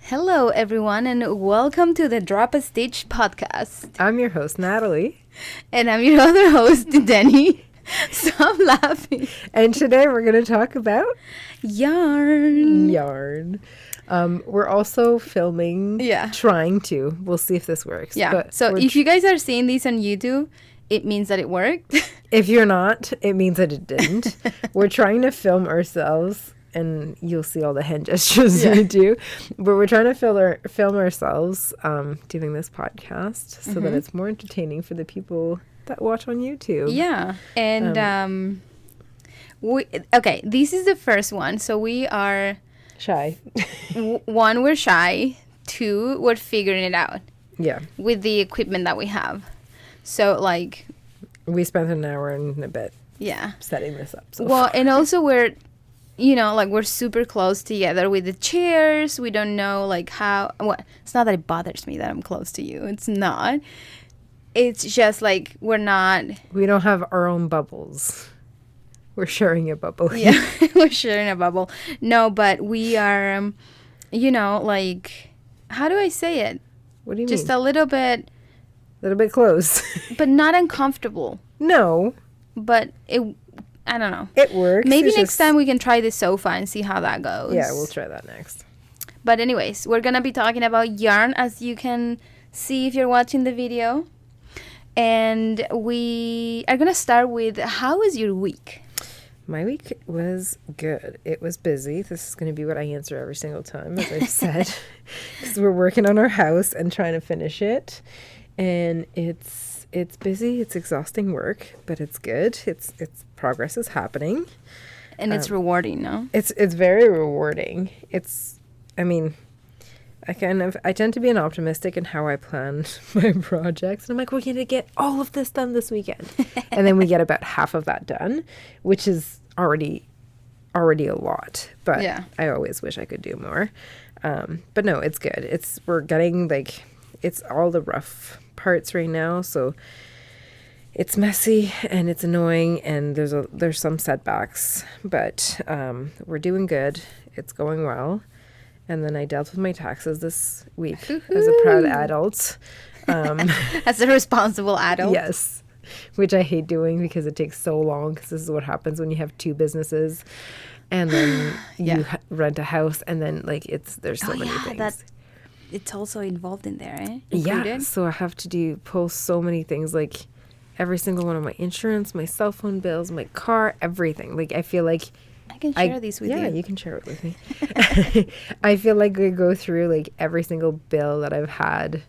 Hello, everyone, and welcome to the Drop a Stitch podcast. I'm your host, Natalie. And I'm your other host, Denny. Stop laughing. And today we're going to talk about yarn. We're also filming, trying to. We'll see if this works. Yeah, but so if you guys are seeing this on YouTube, it means that it worked. If you're not, it means that it didn't. We're trying to film ourselves. And you'll see all the hand gestures we do. But we're trying to film ourselves doing this podcast so that it's more entertaining for the people that watch on YouTube. Yeah. And, okay, this is the first one. So we are... Shy. One, we're shy. Two, we're figuring it out. Yeah. With the equipment that we have. So, like... We spent an hour and a bit setting this up. So well, and also we're... we're super close together with the chairs. We don't know, how... Well, it's not that it bothers me that I'm close to you. It's not. It's just, we're not... We don't have our own bubbles. We're sharing a bubble. Yeah, we're sharing a bubble. No, but we are, how do I say it? What do you mean? Just a little bit... A little bit close. But not uncomfortable. No. But it... I don't know. It works. Maybe next time we can try the sofa and see how that goes. Yeah, we'll try that next. But anyways, we're going to be talking about yarn, as you can see if you're watching the video. And we are going to start with, how was your week? My week was good. It was busy. This is going to be what I answer every single time, as I've said. Because we're working on our house and trying to finish it. And it's busy. It's exhausting work, but it's good. It's progress is happening, and it's rewarding. No, it's very rewarding. I tend to be an optimistic in how I plan my projects, and I'm like, we're gonna get all of this done this weekend, and then we get about half of that done, which is already a lot. But I always wish I could do more. But no, it's good. We're getting it's all the rough parts right now, so it's messy and it's annoying, and there's some setbacks, but we're doing good. It's going well. And then I dealt with my taxes this week as a proud adult. As a responsible adult. Yes, which I hate doing because it takes so long, because this is what happens when you have two businesses and then you rent a house, and then there's so many things. It's also involved in there, eh? Included? Yeah, so I have to pull so many things, every single one of my insurance, my cell phone bills, my car, everything. I feel like... I can share these with you. Yeah, you can share it with me. I feel like I go through, every single bill that I've had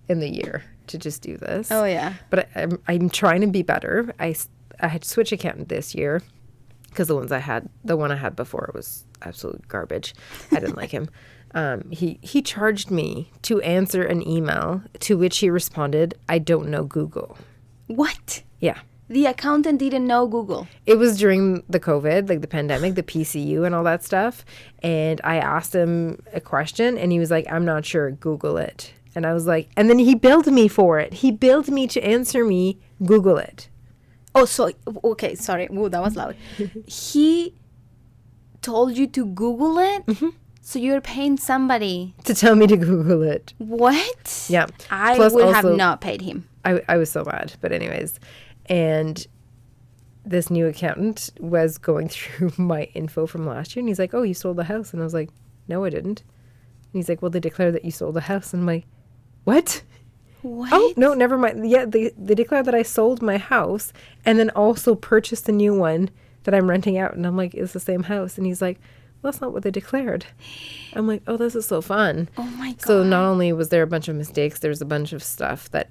in the year to just do this. Oh, yeah. But I'm trying to be better. I had to switch accountant this year because the one I had before was absolute garbage. I didn't like him. He charged me to answer an email to which he responded, "I don't know Google." What? Yeah. The accountant didn't know Google. It was during the COVID, the pandemic, the PCU and all that stuff. And I asked him a question and he was like, "I'm not sure, Google it." And I was like, and then he billed me for it. He billed me to answer me, "Google it." Oh, so, okay, sorry. Whoa, that was loud. He told you to Google it? Mm-hmm. So you're paying somebody to tell me to Google it. What? Yeah. I would have not paid him. I was so mad. But anyways, and this new accountant was going through my info from last year, and he's like, "Oh, you sold the house." And I was like, "No, I didn't." And he's like, "Well, they declared that you sold the house." And I'm like, "What? What? Oh, no, never mind. Yeah, they declared that I sold my house and then also purchased a new one that I'm renting out." And I'm like, "It's the same house." And he's like, "Well, that's not what they declared." I'm like, "Oh, this is so fun." Oh my God. So not only was there a bunch of mistakes, there was a bunch of stuff that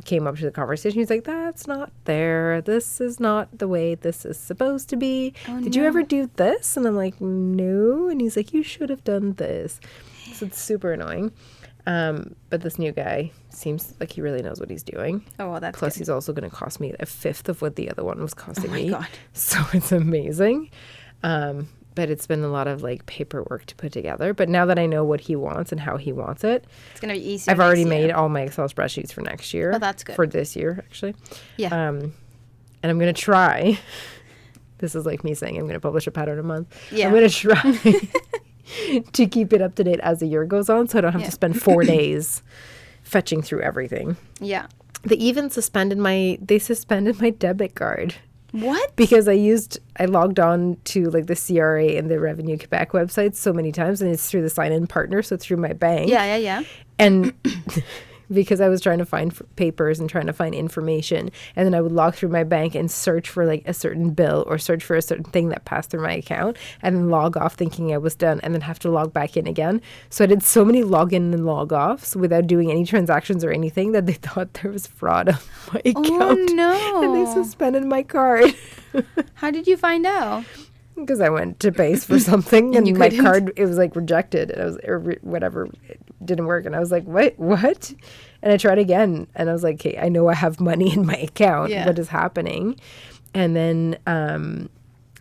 came up to the conversation. He's like, "That's not there. This is not the way this is supposed to be. Did you ever do this?" And I'm like, "No." And he's like, "You should have done this." So it's super annoying. But this new guy seems like he really knows what he's doing. Oh, well, that's Plus, good. He's also going to cost me a fifth of what the other one was costing me. Oh, my God. So it's amazing. But it's been a lot of paperwork to put together. But now that I know what he wants and how he wants it, it's going to be easier. I've already made all my Excel spreadsheets for next year. Oh, that's good. For this year, actually. Yeah. And I'm going to try. This is like me saying I'm going to publish a pattern a month. Yeah. I'm going to try to keep it up to date as the year goes on, so I don't have to spend 4 days fetching through everything. Yeah. They suspended my debit card. What? Because I logged on to like the CRA and the Revenue Quebec website so many times, and it's through the sign-in partner, so through my bank. Yeah. And because I was trying to find papers and trying to find information, and then I would log through my bank and search for like a certain bill or search for a certain thing that passed through my account, and then log off thinking I was done, and then have to log back in again. So I did so many login and log offs without doing any transactions or anything that they thought there was fraud on my account. Oh no. And they suspended my card. How did you find out? Because I went to base for something and my card, it was like rejected, and I was, or whatever, it didn't work, and I was like, what? And I tried again, and I was like, okay, I know I have money in my account. Yeah. What is happening? And then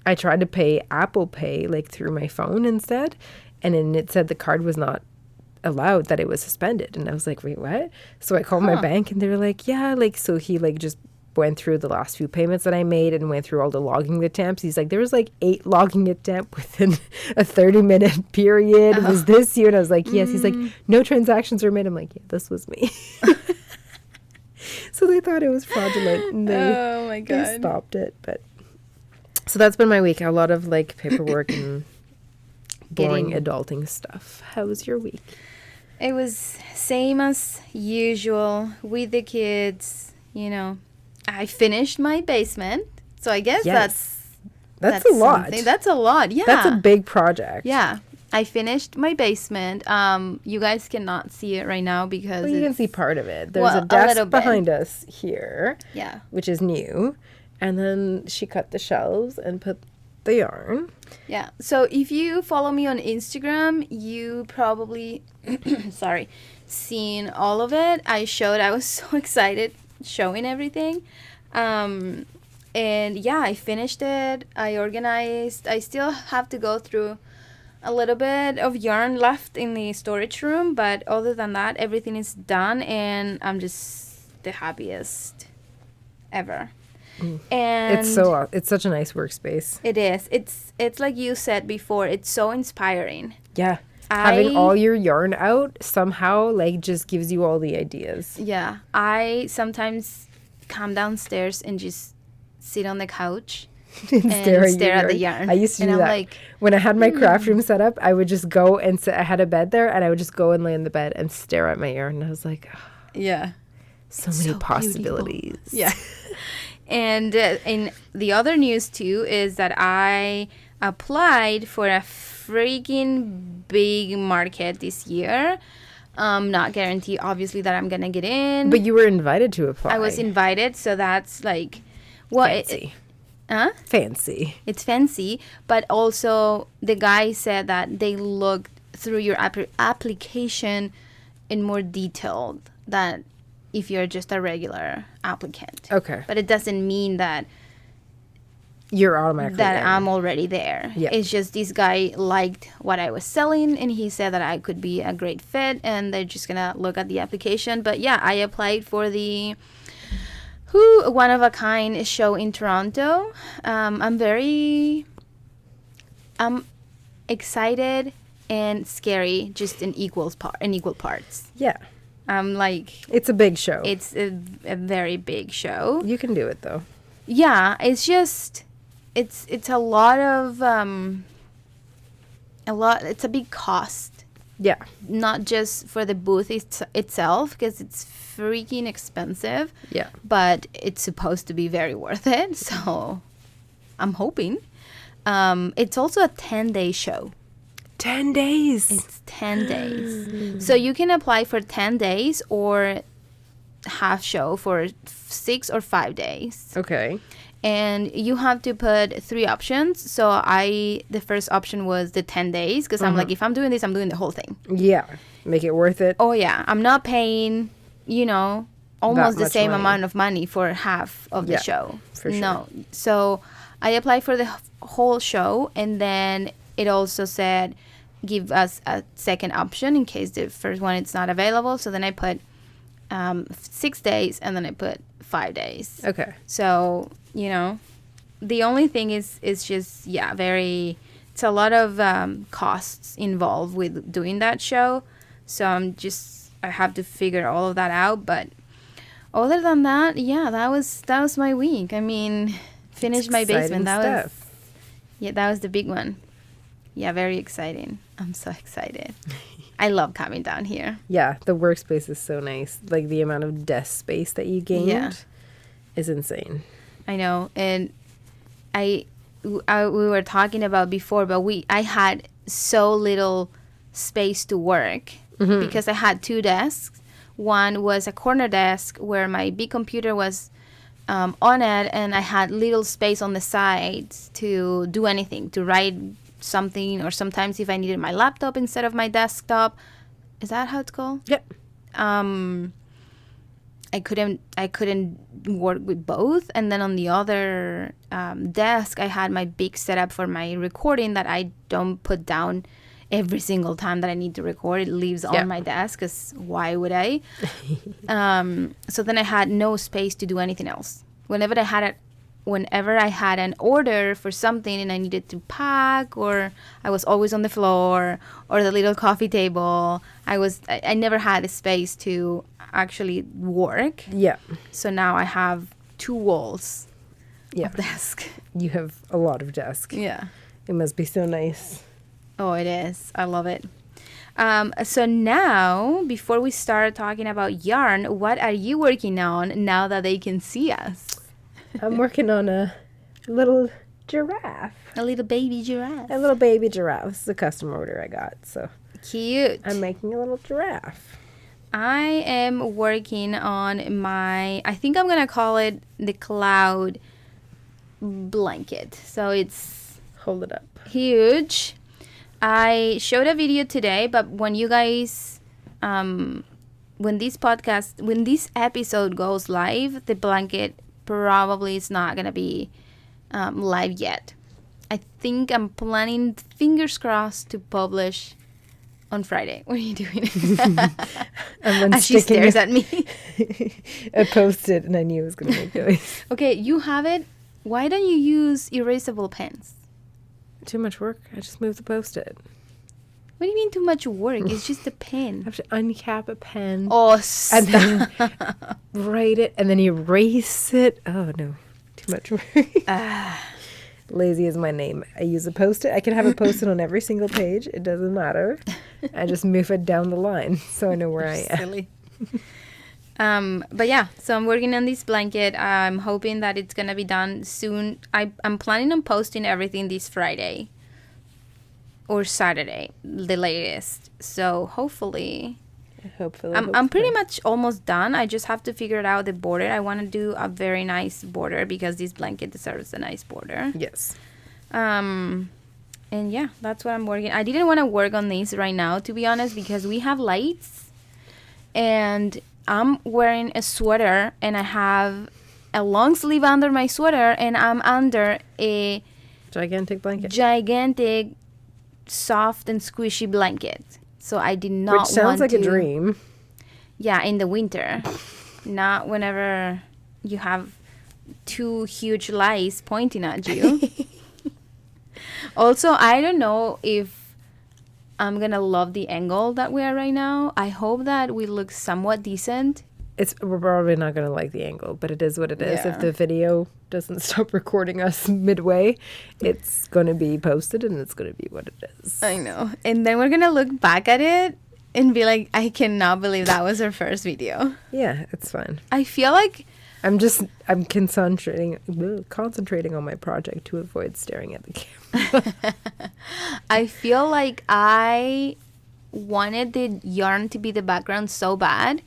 I tried to pay Apple Pay like through my phone instead, and then it said the card was not allowed, that it was suspended, and I was like, wait, what? So I called my bank, and they were like, yeah, like, so he like just went through the last few payments that I made and went through all the logging attempts. He's like, there was like 8 logging attempts within a 30-minute period. It was this year. And I was like, yes. He's like, no transactions were made. I'm like, yeah, this was me. So they thought it was fraudulent, and oh my God, they stopped it. But so that's been my week. A lot of like paperwork and boring adulting stuff. How was your week? It was same as usual with the kids, you know. I finished my basement, so I guess that's a lot. That's a lot, yeah. That's a big project. Yeah, I finished my basement. You guys cannot see it right now because you can see part of it. There's a desk behind us here, yeah, which is new, and then she cut the shelves and put the yarn. Yeah. So if you follow me on Instagram, you probably, seen all of it. I was so excited showing everything. And yeah, I finished it. I organized. I still have to go through a little bit of yarn left in the storage room, but other than that, everything is done, and I'm just the happiest ever. And it's such a nice workspace. It is. It's like you said before, it's so inspiring. Yeah. Having all your yarn out somehow like just gives you all the ideas. Yeah. I sometimes come downstairs and just sit on the couch and stare at the yarn. I used to do that. Like, when I had my craft room set up, I would just go and sit. I had a bed there, and I would just go and lay in the bed and stare at my yarn. And I was like, oh, yeah, so many possibilities. Beautiful. Yeah. And in the other news too is that I applied for a freaking big market this year. Not guarantee obviously that I'm gonna get in, but you were invited to apply. I was invited, so that's like fancy. Fancy. It's fancy, but also the guy said that they looked through your application in more detail than if you're just a regular applicant. Okay. But it doesn't mean that you're automatically that I'm already there. Yeah. It's just this guy liked what I was selling, and he said that I could be a great fit, and they're just gonna look at the application. But yeah, I applied for the One of a Kind show in Toronto. I'm excited and scary, just in equal parts. Yeah. Like, it's a big show. It's a very big show. You can do it though. Yeah, it's just it's a lot of it's a big cost. Yeah. Not just for the booth itself, because it's freaking expensive. Yeah. But it's supposed to be very worth it, so I'm hoping. It's also a 10-day show. 10 days. It's 10 days. So you can apply for 10 days or half show for 6 or 5 days. Okay. And you have to put 3 options. So the first option was the 10 days, because I'm like, if I'm doing this, I'm doing the whole thing. Yeah. Make it worth it. Oh, yeah. I'm not paying, almost the same amount of money for half of the show. For sure. No. So I applied for the whole show, and then it also said give us a second option in case the first one is not available. So then I put 6 days, and then I put 5 days. Okay. So, the only thing is just, very it's a lot of costs involved with doing that show. So I have to figure all of that out. But other than that, yeah, that was my week. I mean, finished my basement. That was the big one. Yeah, very exciting. I'm so excited. I love coming down here. Yeah, the workspace is so nice. Like the amount of desk space that you gained is insane. I know, and we were talking about before, but I had so little space to work because I had 2 desks. One was a corner desk where my big computer was on it, and I had little space on the sides to do anything, to write something, or sometimes if I needed my laptop instead of my desktop. Is that how it's called? Yep. I couldn't work with both. And then on the other desk, I had my big setup for my recording that I don't put down every single time that I need to record. It lives on my desk, because why would I? So then I had no space to do anything else. Whenever I had an order for something and I needed to pack, or I was always on the floor or the little coffee table, I never had a space to actually work. Yeah. So now I have 2 walls of desk. You have a lot of desk. Yeah. It must be so nice. Oh, it is. I love it. So now, before we start talking about yarn, what are you working on now that they can see us? I'm working on a little giraffe. A little baby giraffe. A little baby giraffe. This is a custom order I got, so. Cute. I'm making a little giraffe. I am working on I think I'm going to call it the cloud blanket. So it's... Hold it up. Huge. I showed a video today, but when you guys... when this episode goes live, the blanket probably is not going to be live yet. I think I'm planning, fingers crossed, to publish on Friday. What are you doing? As she stares at me. I posted and I knew it was going to make noise. Okay, you have it. Why don't you use erasable pens? Too much work. I just moved the Post-it. What do you mean too much work? It's just a pen. I have to uncap a pen. Oh, stop. And then write it and then erase it. Oh, no. Too much work. Lazy is my name. I use a Post-it. I can have a Post-it on every single page. It doesn't matter. I just move it down the line so I know where I am. Silly. But yeah, so I'm working on this blanket. I'm hoping that it's going to be done soon. I'm planning on posting everything this Friday. Or Saturday, the latest. So hopefully I'm pretty much almost done. I just have to figure out the border. I want to do a very nice border because this blanket deserves a nice border. Yes. And yeah, that's what I'm working. I didn't want to work on these right now, to be honest, because we have lights. And I'm wearing a sweater and I have a long sleeve under my sweater and I'm under a gigantic blanket. Soft and squishy blanket. So I did not want to... Which sounds like a dream. Yeah, in the winter. Not whenever you have 2 huge lights pointing at you. Also, I don't know if I'm going to love the angle that we are right now. I hope that we look somewhat decent. We're probably not going to like the angle, but it is what it is. Yeah. If the video doesn't stop recording us midway, it's going to be posted and it's going to be what it is. I know. And then we're going to look back at it and be like, I cannot believe that was our first video. Yeah, it's fine. I feel like... I'm concentrating on my project to avoid staring at the camera. I feel like I wanted the yarn to be the background so bad,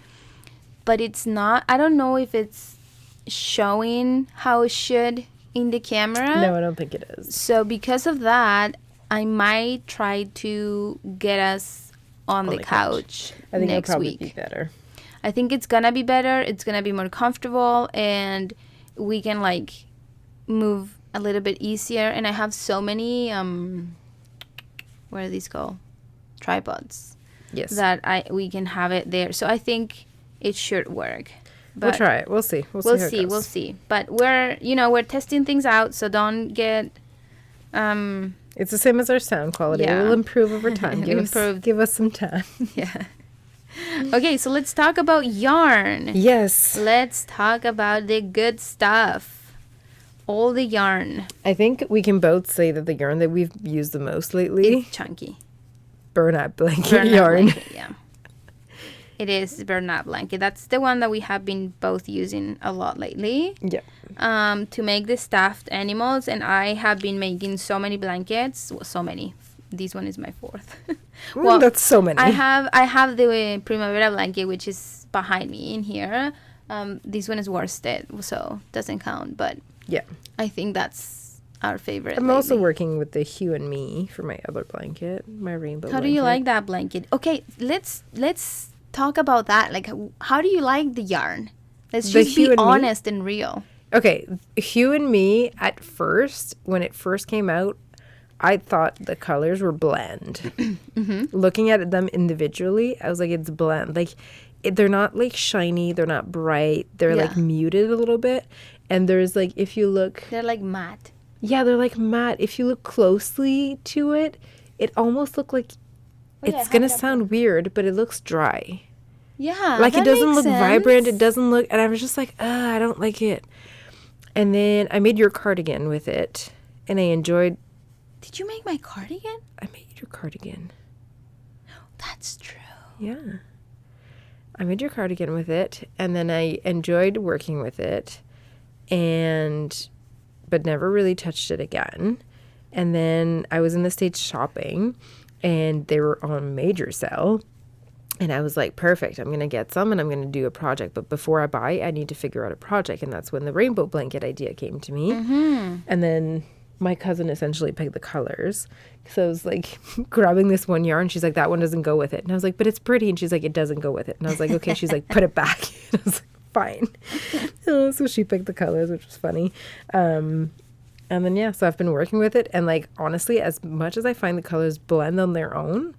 but it's not. I don't know if it's showing how it should in the camera. No, I don't think it is. So because of that, I might try to get us on the couch I think next it'll probably week. be better. I think it's gonna be better. It's gonna be more comfortable, and we can like move a little bit easier. And I have so many what are these called? Tripods. Yes. That we can have it there. So I think it should work. But we'll try it. We'll see. We'll see. We'll see. But we're testing things out, so don't get It's the same as our sound quality. Yeah. It will improve over time. Improved. Give us some time. Yeah. Okay, so let's talk about yarn. Yes. Let's talk about the good stuff. All the yarn. I think we can both say that the yarn that we've used the most lately, It's chunky. burnout blanket Burnout yarn. blanket, yeah. It is burnout blanket. That's the one that we have been both using a lot lately. Yeah. To make the stuffed animals, and I have been making so many blankets. Well, so many. This one is my fourth. Well, that's so many. I have the Primavera blanket, which is behind me in here. This one is worsted, so doesn't count. But Yeah. I think that's our favorite. I'm also lately. working with the Hue and Me for my other blanket, my rainbow How do you like that blanket? Okay, let's talk about that. Like, how do you like the yarn? Let's The just Hue be and Me? honest and real. Okay, Hue and Me, at first, when it first came out, I thought the colors were bland. Looking at them individually, I was like, it's bland. Like, they're not, like, shiny. They're not bright. They're, Yeah. like, muted a little bit. And there's, like, if you look... They're like matte. Yeah, they're, like, matte. If you look closely to it, it almost looks like... Oh, yeah, it's going to have it up sound weird, but it looks dry. Yeah, Like, it that doesn't makes look sense. vibrant. It doesn't look... And I was just like, I don't like it. And then I made your cardigan with it. And I enjoyed... Did you make my cardigan? I made your cardigan. That's true. Yeah. I made your cardigan with it. And then I enjoyed working with it. But never really touched it again. And then I was in the States shopping. And they were on major sale. And I was like, perfect, I'm going to get some and I'm going to do a project. But before I buy, I need to figure out a project. And that's when the rainbow blanket idea came to me. And then my cousin essentially picked the colors. So I was like grabbing this one yarn. She's like, that one doesn't go with it. And I was like, but it's pretty. And she's like, it doesn't go with it. And I was like, okay. She's like, put it back. And I was like, fine. So she picked the colors, which was funny. And then, yeah, so I've been working with it. And like, honestly, as much as I find the colors blend on their own,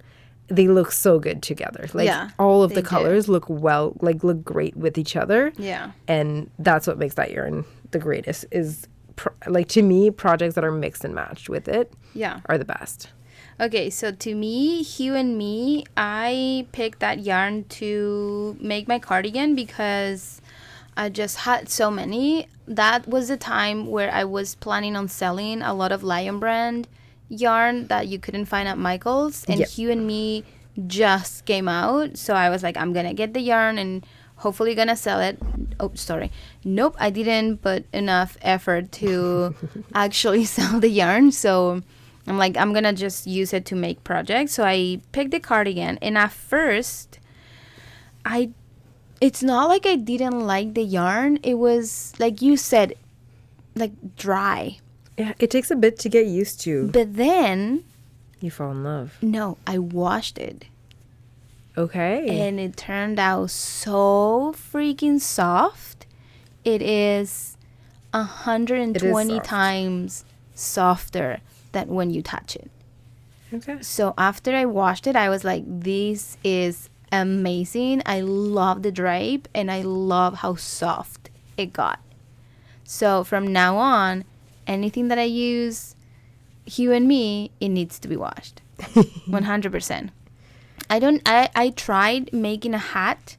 they look so good together. Like, Yeah, all of they the do. colors look look great with each other. Yeah. And that's what makes that yarn the greatest is, like, to me, projects that are mixed and matched with it Yeah. are the best. Okay, so to me, Hue and Me, I picked that yarn to make my cardigan because I just had so many. That was the time where I was planning on selling a lot of Lion Brand yarn that you couldn't find at Michael's, and Yep. Hue and Me just came out, so I was like, I'm gonna get the yarn and hopefully gonna sell it. Oh, sorry. Nope, I didn't put enough effort to actually sell the yarn, so I'm like, I'm gonna just use it to make projects. So I picked the cardigan, and at first, it's not like I didn't like the yarn. It was, like you said, like dry. Yeah, it takes a bit to get used to. But then, You fall in love. no, I washed it. Okay. And it turned out so freaking soft. It is 120 soft. times softer than when you touch it. Okay. So after I washed it, I was like, this is amazing. I love the drape and I love how soft it got. So from now on, anything that I use, Hue and Me, it needs to be washed. 100%. I tried making a hat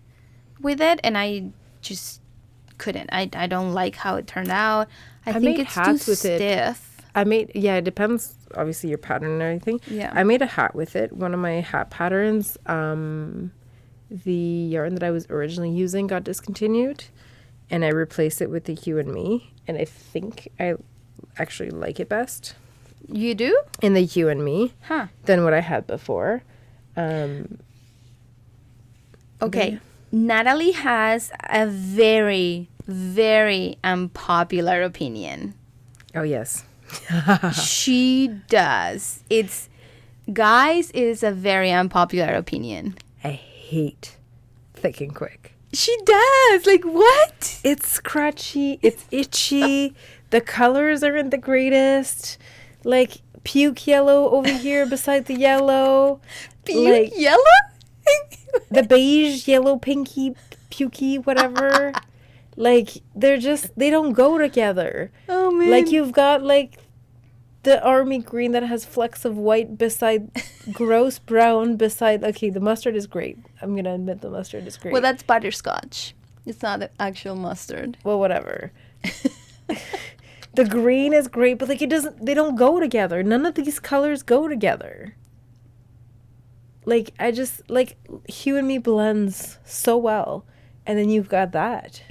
with it and I just couldn't. I don't like how it turned out. I think made it's too hats with it. stiff. It depends, obviously, your pattern and everything. Yeah. I made a hat with it. One of my hat patterns, the yarn that I was originally using got discontinued, and I replaced it with the Hue and Me, and I think I actually like it best You do? in the Hue and Me Huh. than what I had before. Okay. Natalie has a very, very unpopular opinion. Oh, yes. She does. Guys, it is a very unpopular opinion. I hate thick and quick. She does. Like, what? It's scratchy. It's itchy. The colors aren't the greatest. Like, puke yellow over here beside the yellow. Like, Yellow? the beige, yellow, pinky, pukey, whatever. Like, they don't go together. Oh, man. Like, you've got, like, the army green that has flecks of white beside gross brown beside. Okay, the mustard is great. I'm gonna admit the mustard is great. Well, that's butterscotch. It's not the actual mustard. Well, whatever. The green is great, but like it doesn't. They don't go together. None of these colors go together. Like I just like Hue and Me blends so well, and then you've got that.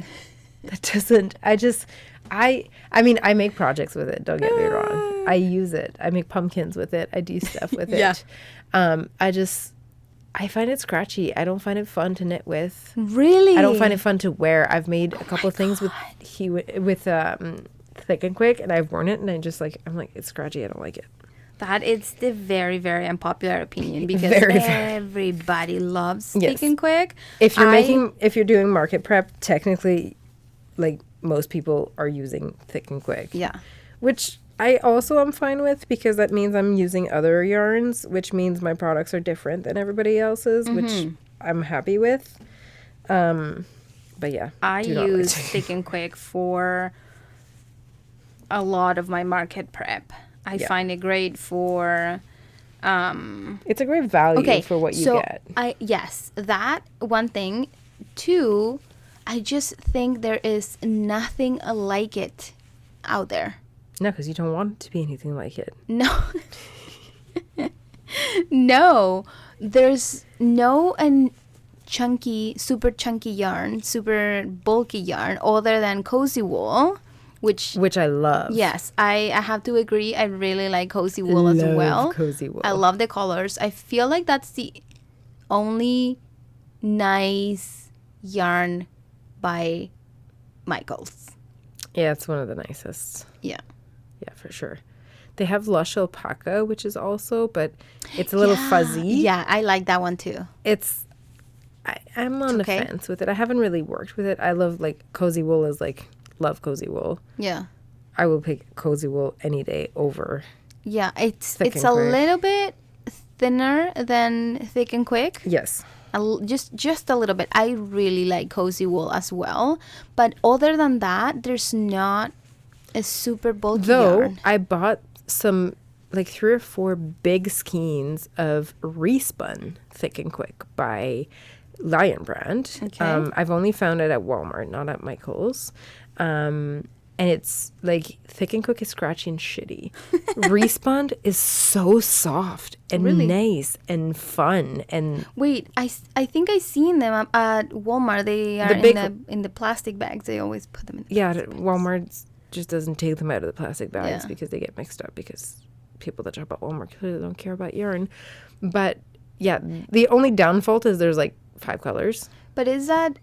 That doesn't. I mean, I make projects with it. Don't get me wrong. I use it. I make pumpkins with it. I do stuff with Yeah. it. I find it scratchy. I don't find it fun to knit with. Really? I don't find it fun to wear. I've made a couple of things with Thick and Quick, and I've worn it, and I'm like, it's scratchy. I don't like it. That is the very, very unpopular opinion because Very, very. everybody loves Yes. Thick and Quick. If you're doing market prep, technically, like most people are using Thick and Quick. Yeah. Which I also am fine with because that means I'm using other yarns, which means my products are different than everybody else's, which I'm happy with. But yeah, I do not like use to- Thick and Quick for a lot of my market prep. I Yeah. find it great for It's a great value for what you get. Yes, that one thing. Two, I just think there is nothing like it out there. No, because you don't want it to be anything like it. No. No. There's no super chunky yarn, super bulky yarn other than Cozy Wool, which Which I love. yes, I have to agree. I really like Cozy Wool as Love well. Cozy Wool. I love the colors. I feel like that's the only nice yarn by Michaels. Yeah, it's one of the nicest. Yeah. Yeah, for sure. They have Lush Alpaca, which is also, but it's a little fuzzy. Yeah, I like that one too. I'm on the okay. fence with it. I haven't really worked with it. I love Cozy Wool is love Cozy Wool. Yeah. I will pick Cozy Wool any day over. Yeah, it's Thick it's and a Quick. little bit thinner than Thick and Quick. Yes. Just a little bit. I really like Cozy Wool as well, but other than that, there's not a super bulky Though yarn. I bought some 3 or 4 big skeins of Respun Thick and Quick by Lion Brand. Okay. I've only found it at Walmart, not at Michael's. And it's Thick and Quick is scratchy and shitty. Respun is so soft and Really? nice and fun and Wait, I think I seen them at Walmart. They are big- in the plastic bags. They always put them in. The yeah, plastic bags. Walmart just doesn't take them out of the plastic bags Yeah. because they get mixed up because people that shop at Walmart clearly don't care about yarn. But yeah, the only downfall is there's 5 colors. But is that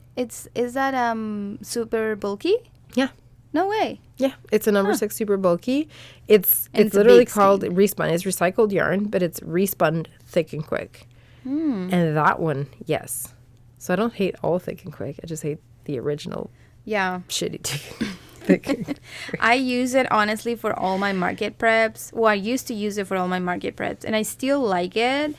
super bulky? Yeah. No way. Yeah, it's a number 6 super bulky. It's And it's a literally big called skein. Respun. It's recycled yarn, but it's Respun Thick and Quick. And that one, yes. So I don't hate all Thick and Quick. I just hate the original Yeah. shitty Thick and Quick. I use it honestly for all my market preps. Well, I used to use it for all my market preps, and I still like it.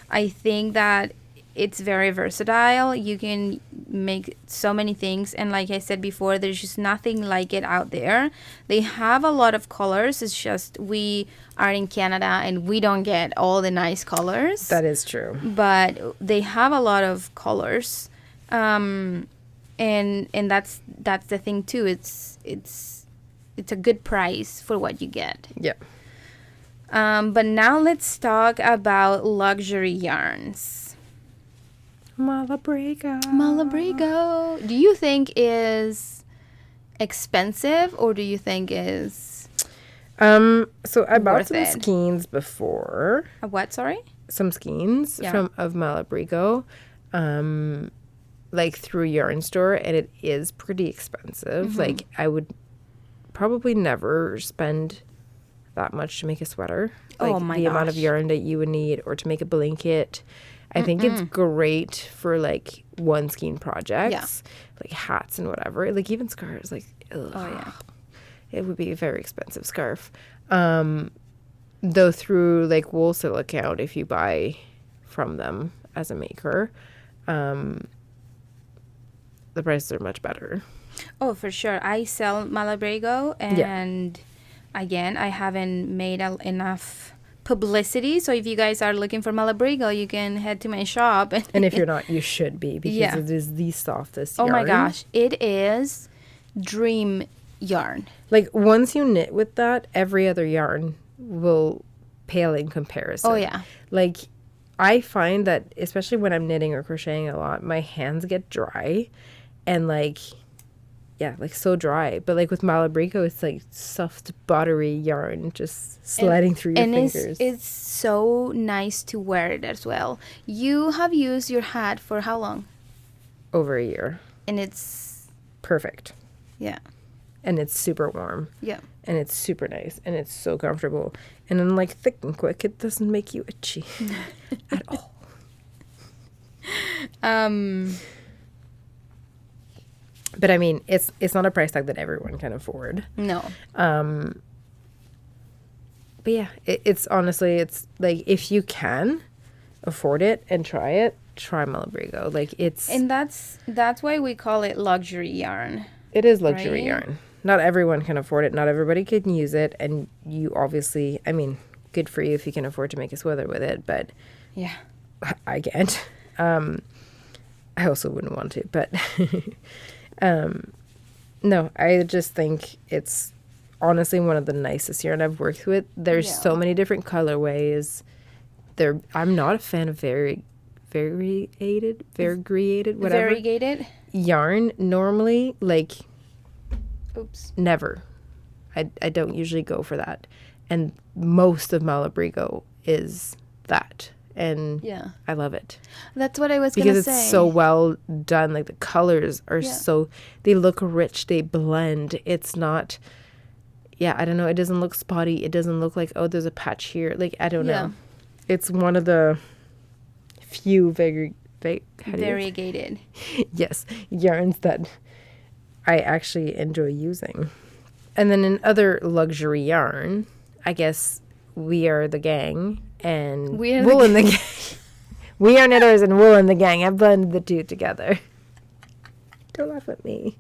I think that it's very versatile. You can make so many things, and like I said before, there's just nothing like it out there. They have a lot of colors. It's just we are in Canada and we don't get all the nice colors. That is true. But they have a lot of colors, and that's the thing too. It's a good price for what you get. Yeah. But now let's talk about luxury yarns. Malabrigo. Do you think is expensive or do you think is So I bought worth some it? skeins before. a what? Sorry. Some skeins Yeah. of Malabrigo, through Yarn Store, and it is pretty expensive. I would probably never spend that much to make a sweater. Oh my the amount of gosh. yarn that you would need, or to make a blanket. I think it's great for one skein projects, like hats and whatever. Even scarves. Ugh. Oh yeah. It would be a very expensive scarf. Though through Wool Sale account, if you buy from them as a maker, the prices are much better. Oh, for sure. I sell Malabrigo and again, I haven't made enough publicity. So if you guys are looking for Malabrigo, you can head to my shop. And if you're not, you should be, because Yeah. it is the softest Oh yarn. my gosh, it is dream yarn. Like, once you knit with that, every other yarn will pale in comparison. Oh yeah. Like, I find that, especially when I'm knitting or crocheting a lot, my hands get dry and, like, yeah, like, so dry. But, like, with Malabrigo, it's, like, soft, buttery yarn just sliding through your fingers. It's so nice to wear it as well. You have used your hat for how long? Over a year. And it's, Perfect. yeah. And it's super warm. Yeah. And it's super nice. And it's so comfortable. And unlike Thick and Quick, it doesn't make you itchy at all. But I mean, it's not a price tag that everyone can afford. No. But yeah, it's honestly, it's like, if you can afford it and try it, try Malabrigo. Like, it's... And that's why we call it luxury yarn. It is luxury Right? yarn. Not everyone can afford it. Not everybody can use it. And you obviously, I mean, good for you if you can afford to make a sweater with it. But Yeah. I can't. I also wouldn't want to. But no, I just think it's honestly one of the nicest yarn I've worked with. There's Yeah. so many different colorways. I'm not a fan of variegated, whatever Variegated. yarn normally. Like, Oops. never. I don't usually go for that. And most of Malabrigo is that. And Yeah. I love it. That's what I was Because gonna it's say. so well done. Like, the colors are Yeah. so, they look rich, they blend. It's not, yeah, I don't know. It doesn't look spotty. It doesn't look like, oh, there's a patch here. Like, I don't Yeah. know. It's one of the few Variegated. yes, yarns that I actually enjoy using. And then in other luxury yarn, I guess we are the gang and We are the wool in the gang. We are knitters and wool in the gang. I've blended the two together. Don't laugh at me.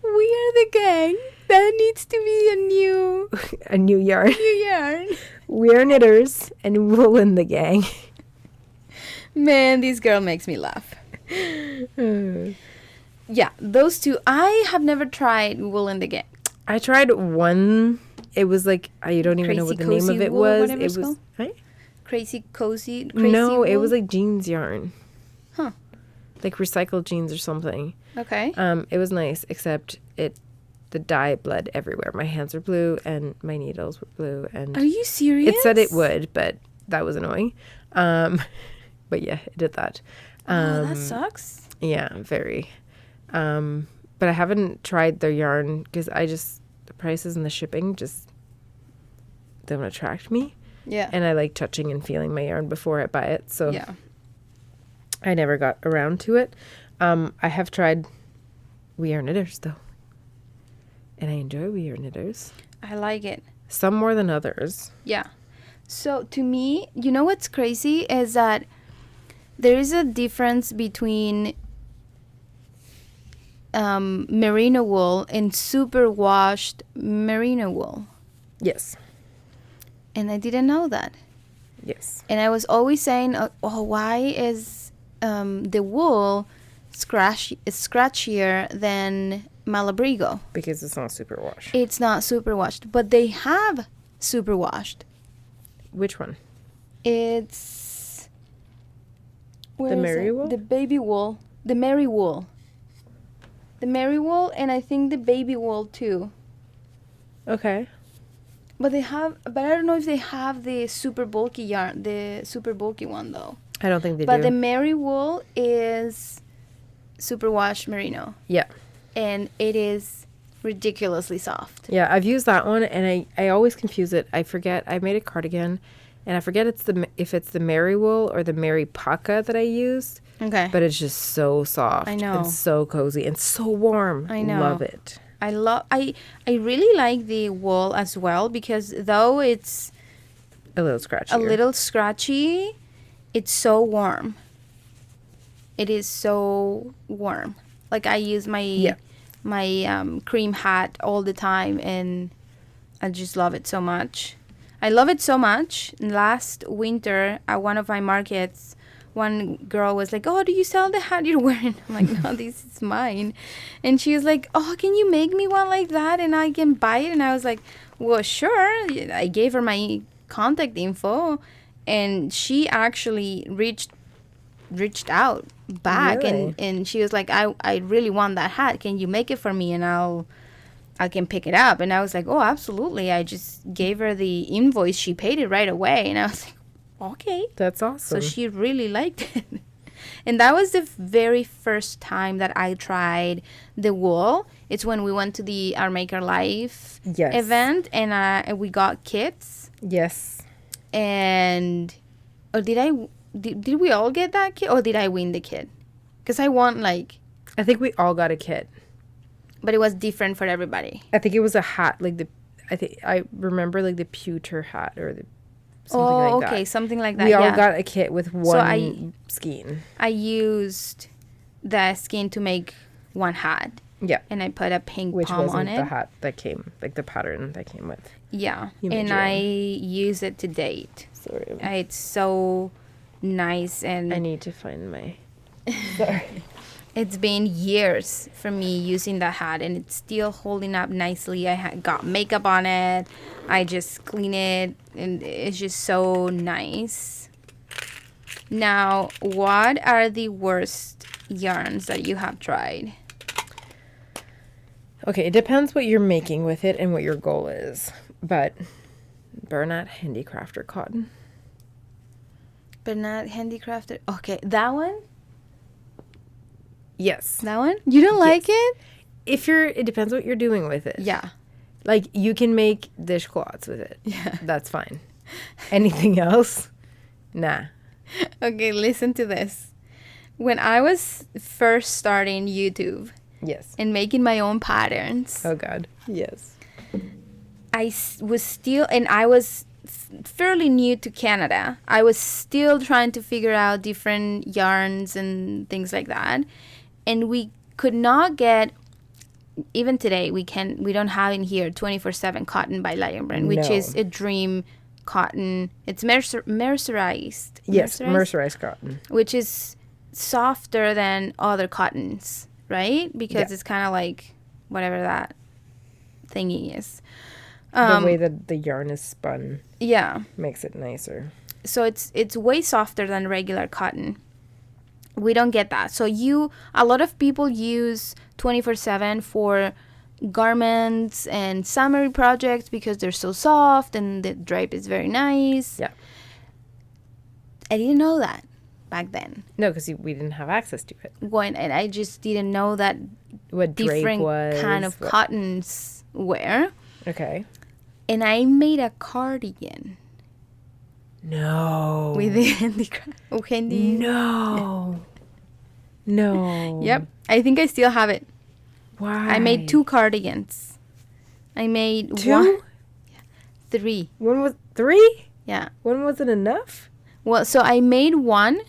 We are the gang. That needs to be A new yarn. new yarn. We are knitters and wool in the gang. Man, this girl makes me laugh. Yeah, those two. I have never tried wool in the gang. I tried one. It was like, you don't even know what the name of it wool, was. whatever It it's was called? right? Crazy cozy. No, it wool? was like jeans yarn. Huh. Like recycled jeans or something. Okay. It was nice, except the dye bled everywhere. My hands were blue and my needles were blue, and Are you serious? it said it would, but that was annoying. But yeah, it did that. Oh, that sucks. Yeah, very. But I haven't tried their yarn because the prices and the shipping just don't attract me. Yeah. And I like touching and feeling my yarn before I buy it. So Yeah. I never got around to it. I have tried We Are Knitters, though. And I enjoy We Are Knitters. I like it. Some more than others. Yeah. So to me, you know what's crazy is that there is a difference between merino wool and superwashed merino wool. Yes. And I didn't know that. Yes. And I was always saying, oh, why is the wool scratchier than Malabrigo? Because it's not superwash. It's not superwashed, but they have superwashed. Which one? It's where The is Mary it? wool? The baby wool, the Mary wool, the Mary wool, and I think the baby wool too. Okay. But I don't know if they have the super bulky yarn, the super bulky one though. I don't think they But do. the Mary wool is superwash merino, Yeah. and it is ridiculously soft. Yeah, I've used that one, and I always confuse it. I forget. I made a cardigan, and I forget if it's the Mary wool or the Mary Paca that I used. Okay. But it's just so soft. I know. And so cozy and so warm. I know. Love it. I really like the wool as well, because though it's A little scratchy. a little scratchy, it's so warm. It is so warm. Like I use my cream hat all the time, and I just love it so much. I love it so much. Last winter at one of my markets, one girl was like, "Oh, do you sell the hat you're wearing?" I'm like, "No, this is mine." And she was like, "Oh, can you make me one like that and I can buy it?" And I was like, "Well, sure." I gave her my contact info, and she actually reached out back, Really? and she was like, I really want that hat. Can you make it for me, and I can pick it up?" And I was like, "Oh, absolutely." I just gave her the invoice. She paid it right away, and I was like, "Okay." That's So awesome. she really liked it. And that was the very first time that I tried the wool. It's when we went to the Our Maker Life Yes. event, and we got kits. Yes. And or did we all get that kit, or did I win the kit? Because I won, like, I think we all got a kit. but it was different for everybody. I think it was a hat, like I remember like the pewter hat or the something Oh, like okay, that. something like that. We all Yeah. got a kit with one I- skein. I used the skin to make one hat, Yeah. and I put a pink Which palm wasn't on the it. hat that came, like the pattern that came with. Yeah, You made and your I own. use it to date. Sorry. It's so nice, and I need to find my. Sorry. it's been years for me using that hat, and it's still holding up nicely. I got makeup on it. I just clean it, and it's just so nice. Now, what are the worst yarns that you have tried? Okay, it depends what you're making with it and what your goal is. But Bernat Handicrafter cotton. But not handicrafted. Okay, that one? Yes. That one? You don't like it? It depends what you're doing with it. Yeah. Like you can make dishcloths with it. Yeah. That's fine. Anything else? Nah. Okay, listen to this. When I was first starting YouTube Yes. and making my own patterns, Oh God. Yes. was still, and I was fairly new to Canada. I was still trying to figure out different yarns and things like that. And we could not get, even today, we don't have in here 24/7 cotton by Lion Brand, which No. is a dream cotton. It's mercerized. Yes. Mercerized? Mercerized cotton. Which is softer than other cottons, right? Because Yeah. it's kind of like whatever that thingy is. The way that the yarn is spun Yeah. makes it nicer. So it's way softer than regular cotton. We don't get that. So a lot of people use 24/7 for garments and summer projects because they're so soft and the drape is very nice. Yeah. I didn't know that back then. No, because we didn't have access to it. And I just didn't know that What drape different was. kind of what- cottons were. Okay. And I made a cardigan No. with the handy. No. No. Yep. I think I still have it. Why? I made 2 cardigans. I made 2? 3. One was 3? Yeah. One wasn't enough? Well, so I made one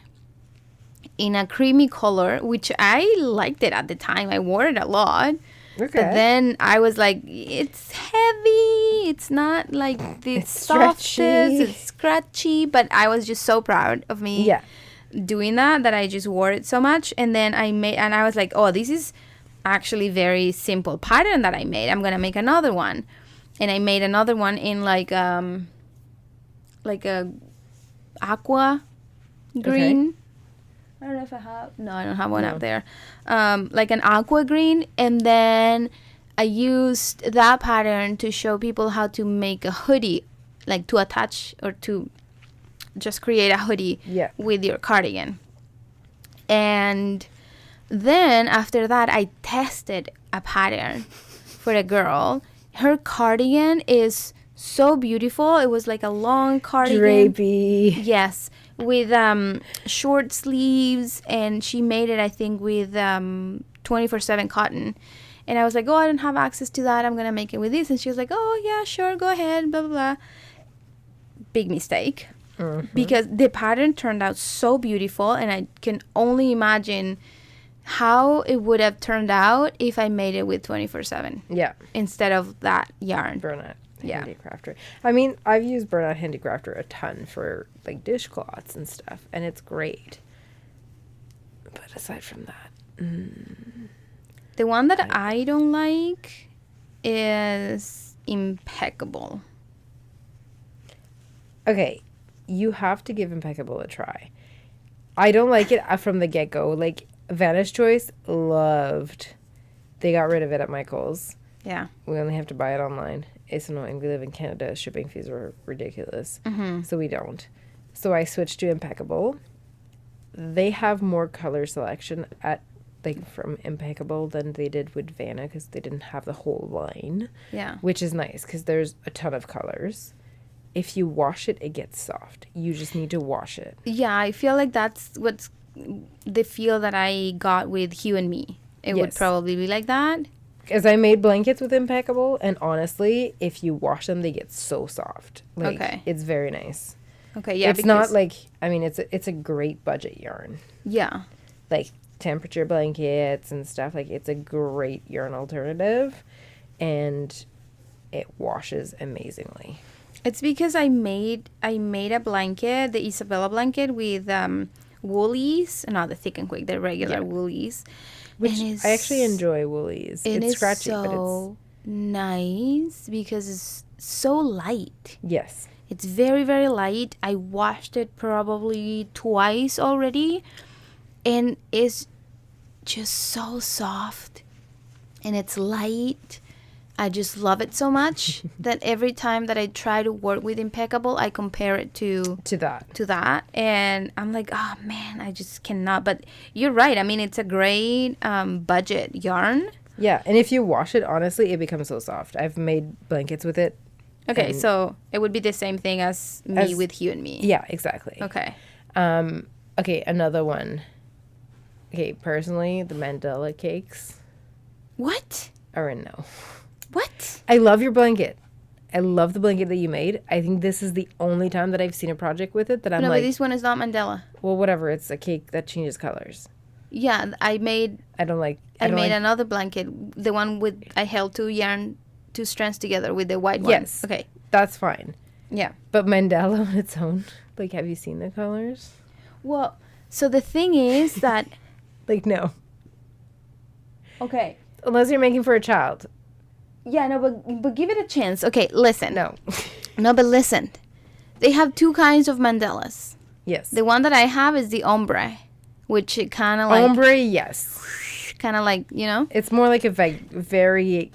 in a creamy color, which I liked it at the time. I wore it a lot. Okay. But then I was like, it's heavy. It's not like the It's softest. stretchy. It's scratchy. But I was just so proud of me Yeah. doing that I just wore it so much. And then I was like, oh, this is actually very simple pattern that I made. I'm gonna make another one. And I made another one in like a aqua green. I don't know if I have. No, I don't have one No. up there. Like an aqua green, and then I used that pattern to show people how to make a hoodie, like to attach or to just create a hoodie Yeah. with your cardigan. And then after that, I tested a pattern for a girl. Her cardigan is so beautiful. It was like a long cardigan. Drapey. Yes, with short sleeves, and she made it, I think, with 24/7 cotton. And I was like, oh, I don't have access to that. I'm going to make it with this. And she was like, oh, yeah, sure, go ahead, blah, blah, blah. Big mistake. Mhm. Because the pattern turned out so beautiful, and I can only imagine how it would have turned out if I made it with 24/7 Yeah. instead of that yarn. Bernat. Yeah. Handicrafter. I mean, I've used Burnout Handicrafter a ton for like dishcloths and stuff, and it's great. But aside from that, The one that I don't like is Impeccable. okay, you have to give Impeccable a try. I don't like it from the get go. Like Vanish Choice, loved. They got rid of it at Michael's. Yeah. We only have to buy it online. It's annoying. We live in Canada. Shipping fees are ridiculous. So we don't. So I switched to Impeccable. They have more color selection at like from Impeccable than they did with Vanna because they didn't have the whole line. Yeah. Which is nice because there's a ton of colors. If you wash it, it gets soft. You just need to wash it. Yeah, I feel like that's what's the feel that I got with Hugh and Me. It would Yes. probably be like that. Because I made blankets with Impeccable, and honestly, if you wash them, they get so soft. Like, Okay. It's very nice. Okay, yeah. It's not like, I mean, it's a great budget yarn. Yeah. Like, temperature blankets and stuff. Like, it's a great yarn alternative, and it washes amazingly. It's because I made a blanket, the Isabella blanket with woolies, not the thick and quick, the regular woolies. Which And I actually enjoy woolies. And It's scratchy, but so nice because it's so light. yes. It's very, very light. I washed it probably twice already. And it's just so soft. And it's light. I just love it so much that every time that I try to work with Impeccable, I compare it to that. And I'm like, oh man, I just cannot. But you're right. I mean, it's a great budget yarn. Yeah, and if you wash it, honestly, it becomes so soft. I've made blankets with it. Okay, so it would be the same thing as me with Hugh and Me. Yeah, exactly. Okay. Okay, another one. Okay, personally, the Mandela cakes What? are a no. What? I love your blanket. I love the blanket that you made. I think this is the only time that I've seen a project with it that I'm No, like, but this one is not Mandela. well, whatever. It's a cake that changes colors. Yeah, I made I don't like. another blanket, the one with I held two strands together with the white one. Yes. Okay. That's fine. Yeah. But Mandela on its own, like, have you seen the colors? Well, so the thing is that Like, no. okay. Unless you're making for a child. Yeah, no, but give it a chance. Okay, listen. No. No, but listen. They have two kinds of mandalas. Yes. The one that I have is the ombre, which it kind of like Ombre, yes. kind of like, you know, It's more like a very,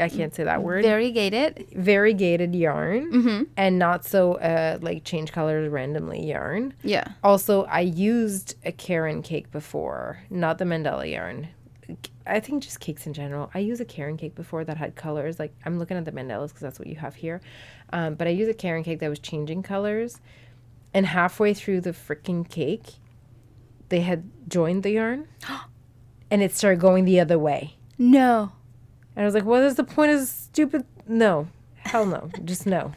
I can't say that word. variegated. Variegated yarn. And not so, like, change colors randomly yarn. Yeah. Also, I used a Karen cake before, not the Mandela yarn. I think just cakes in general. I used a Karen cake before that had colors. Like, I'm looking at the Mandelas because that's what you have here. But I used a Karen cake that was changing colors. And halfway through the freaking cake, they had joined the yarn. And it started going the other way. No. And I was like, what is the point of this stupid... No. Hell no. Just no.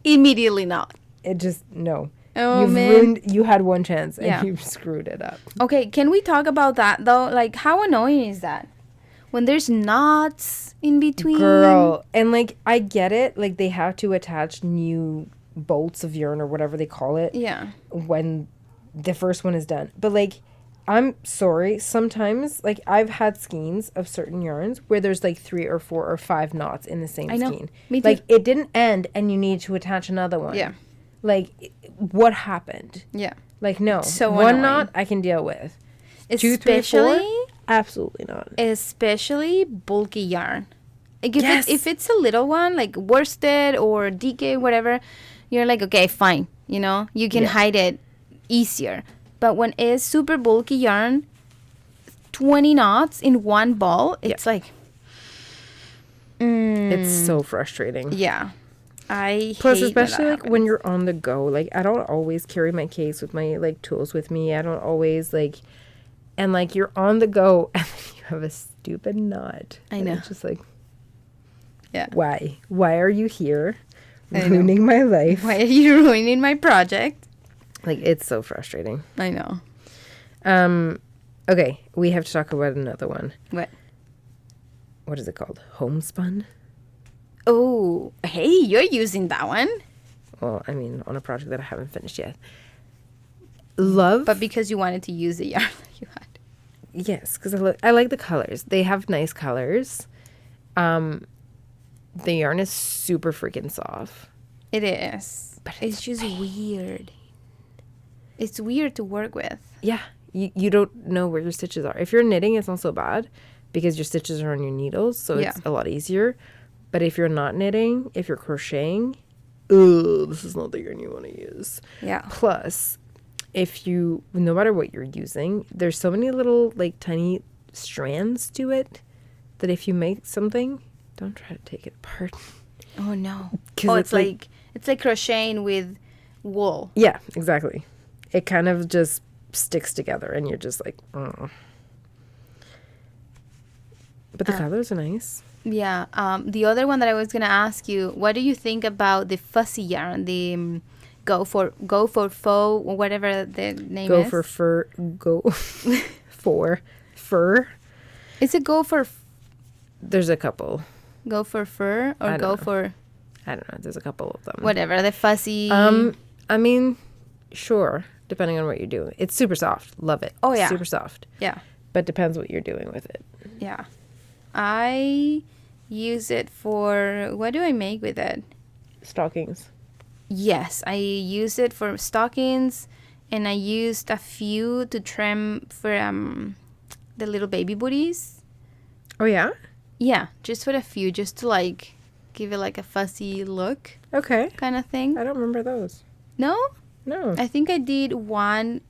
Immediately not. It just... No. Oh, You've man. ruined... You had one chance and Yeah. you screwed it up. Okay, can we talk about that though? Like, how annoying is that? When there's knots in between. Girl. And, like, I get it. Like, they have to attach new bolts of yarn or whatever they call it. Yeah. When the first one is done. But, like, I'm sorry. Sometimes, like, I've had skeins of certain yarns where there's, like, 3 or 4 or 5 knots in the same I know. skein. Me too. Like, it didn't end and you need to attach another one. Yeah. Like, what happened? Yeah. Like, no. So one annoying. knot I can deal with. 2, 3, 4? Especially Absolutely not. especially bulky yarn. Like Yes. if it's a little one, like worsted or DK, whatever, you're like, okay, fine. You know, you can Yeah. hide it easier. But when it's super bulky yarn, 20 knots in one ball, it's like, It's so frustrating. yeah. I Plus, hate especially when like that when happens. you're on the go, like I don't always carry my case with my like tools with me. I don't always like, and like you're on the go and then you have a stupid knot. I And know. It's just like, Yeah. why? Why are you here, I know. ruining my life? Why are you ruining my project? Like it's so frustrating. I know. Okay, we have to talk about another one. What? What is it called? Homespun. Oh, hey, you're using that one. Well, I mean, on a project that I haven't finished yet. Love. But because you wanted to use the yarn that you had. Yes, because I like the colors. They have nice colors. The yarn is super freaking soft. It is. But it's just weird. It's weird to work with. Yeah. You don't know where your stitches are. If you're knitting, it's not so bad because your stitches are on your needles, so it's a lot easier. But if you're not knitting, if you're crocheting, this is not the yarn you want to use. Yeah. Plus, no matter what you're using, there's so many little like tiny strands to it that if you make something, don't try to take it apart. Oh no. Oh, it's like crocheting with wool. Yeah, exactly. It kind of just sticks together and you're just like, oh. But the colors are nice. Yeah. The other one that I was gonna ask you, what do you think about the fussy yarn, the go for faux, or whatever the name is? Go for fur. Is it go for? There's a couple. Go for fur or go for? I don't know. There's a couple of them. Whatever, the fussy. I mean, sure, depending on what you're doing. It's super soft. Love it. Oh yeah. Super soft. Yeah. But depends what you're doing with it. Yeah. I use it for, what do I make with it? Stockings. Yes, I use it for stockings, and I used a few to trim for the little baby booties. Oh yeah? Yeah, just for a few, just to like give it like a fuzzy look. Okay. Kind of thing. I don't remember those. No? No. I think I did one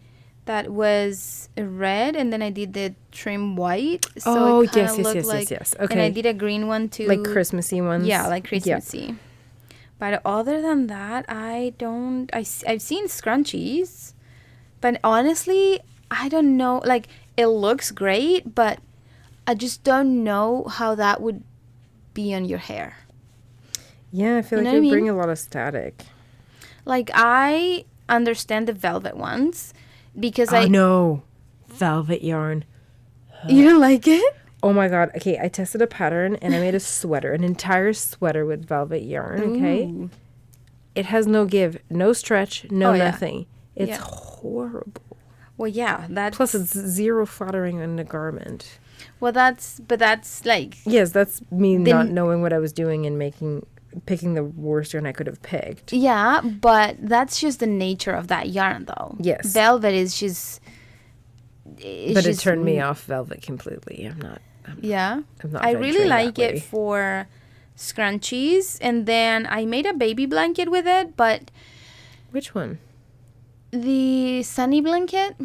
that was red, and then I did the trim white. So it yes. Okay. And I did a green one too. Like Christmassy ones? Yeah, like Christmassy. Yeah. But other than that, I've seen scrunchies, but honestly, I don't know. Like, it looks great, but I just don't know how that would be on your hair. Yeah, I feel like you bring a lot of static. Like, I understand the velvet ones because no. Velvet yarn. You don't like it? Oh my god. Okay, I tested a pattern and I made a sweater, an entire sweater with velvet yarn, okay? Ooh. It has no give, no stretch, nothing. It's horrible. Well, yeah, that's... Plus, it's zero flattering in the garment. Well, that's like... Yes, that's me not knowing what I was doing and picking the worst yarn I could have picked. Yeah, but that's just the nature of that yarn, though. Yes. Velvet is just... But it turned me off velvet completely. I'm not I really like it for scrunchies, and then I made a baby blanket with it, but which one? The sunny blanket.